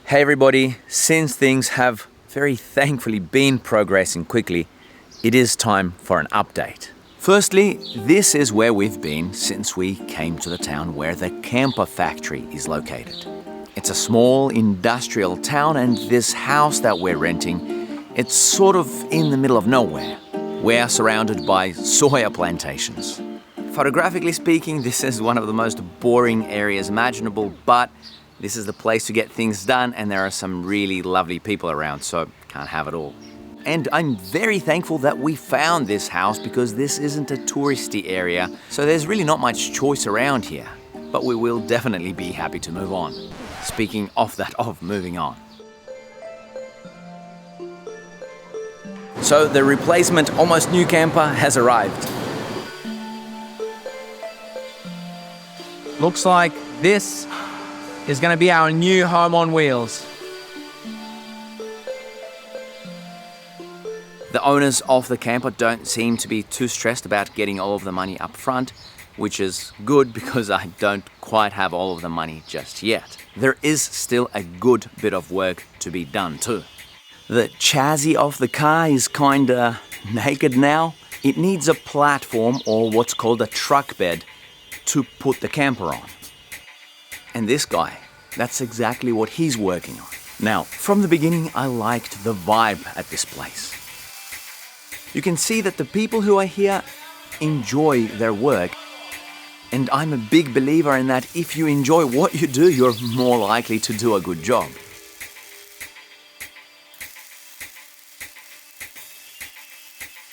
Hey everybody, since things have very thankfully been progressing quickly, it is time for an update. Firstly, this is where we've been since we came to the town where the Camper factory is located. It's a small industrial town, and this house that we're renting, it's sort of in the middle of nowhere. We're surrounded by soya plantations. Photographically speaking, this is one of the most boring areas imaginable, but this is the place to get things done, and there are some really lovely people around, so can't have it all. And I'm very thankful that we found this house because this isn't a touristy area, so there's really not much choice around here. But we will definitely be happy to move on. Speaking of moving on. So the replacement almost new camper has arrived. Looks like this is going to be our new home on wheels. The owners of the camper don't seem to be too stressed about getting all of the money up front, which is good because I don't quite have all of the money just yet. There is still a good bit of work to be done too. The chassis of the car is kinda naked now. It needs a platform, or what's called a truck bed, to put the camper on. And this guy, that's exactly what he's working on. Now, from the beginning, I liked the vibe at this place. You can see that the people who are here enjoy their work. And I'm a big believer in that if you enjoy what you do, you're more likely to do a good job.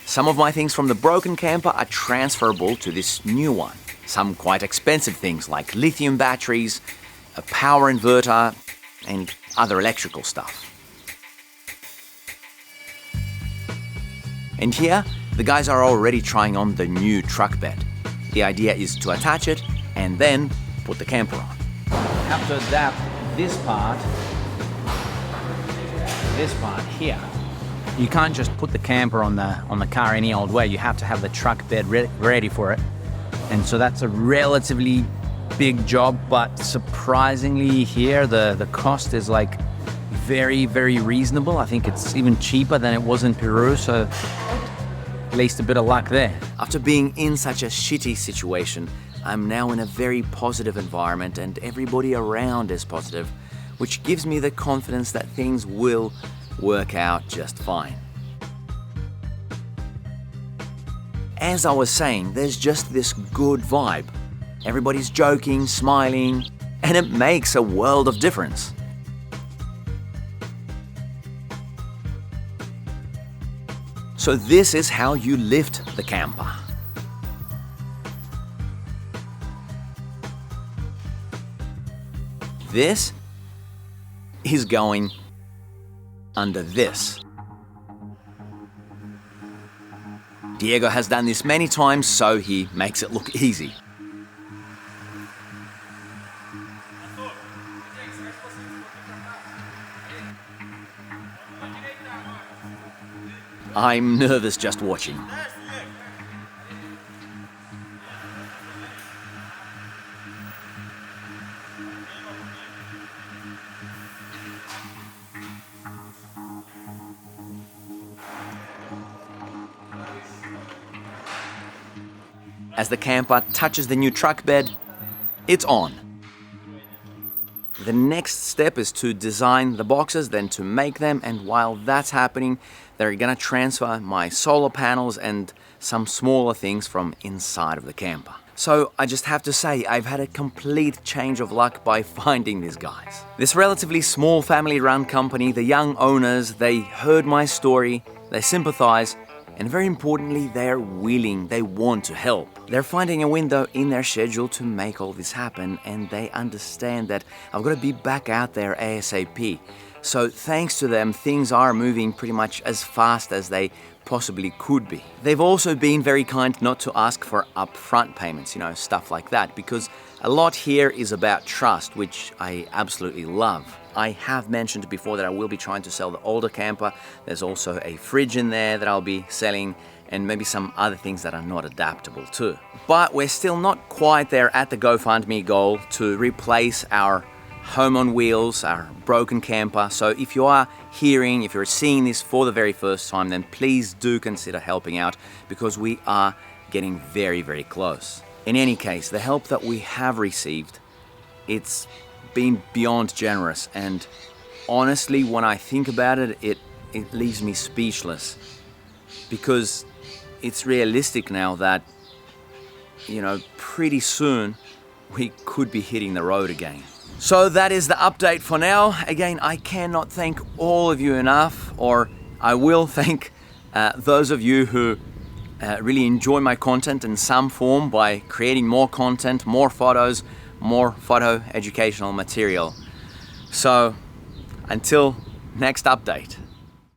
Some of my things from the broken camper are transferable to this new one. Some quite expensive things like lithium batteries, a power inverter, and other electrical stuff. And here, the guys are already trying on the new truck bed. The idea is to attach it and then put the camper on. You have to adapt this part here. You can't just put the camper on the car any old way. You have to have the truck bed ready for it. And so that's a relatively big job, but surprisingly here the cost is like very, very reasonable. I think it's even cheaper than it was in Peru, so at least a bit of luck there. After being in such a shitty situation, I'm now in a very positive environment and everybody around is positive, which gives me the confidence that things will work out just fine. As I was saying, there's just this good vibe. Everybody's joking, smiling, and it makes a world of difference. So this is how you lift the camper. This is going under this. Diego has done this many times, so he makes it look easy. I'm nervous just watching. As the camper touches the new truck bed, it's on. The next step is to design the boxes, then to make them, and while that's happening, they're gonna transfer my solar panels and some smaller things from inside of the camper. So I just have to say, I've had a complete change of luck by finding these guys. This relatively small family-run company, the young owners, they heard my story, they sympathize, and very importantly, they're willing, they want to help. They're finding a window in their schedule to make all this happen, and they understand that I've got to be back out there ASAP. So thanks to them, things are moving pretty much as fast as they possibly could be. They've also been very kind not to ask for upfront payments, stuff like that, because a lot here is about trust, which I absolutely love. I have mentioned before that I will be trying to sell the older camper. There's also a fridge in there that I'll be selling, and maybe some other things that are not adaptable too. But we're still not quite there at the GoFundMe goal to replace our home on wheels, our broken camper. So if you're seeing this for the very first time, then please do consider helping out, because we are getting very, very close. In any case, the help that we have received, it's been beyond generous, and honestly, when I think about it, it leaves me speechless, because it's realistic now that, pretty soon we could be hitting the road again. So that is the update for now. Again, I cannot thank all of you enough, or I will thank those of you who really enjoy my content in some form by creating more content, more photos, more photo educational material. So until next update.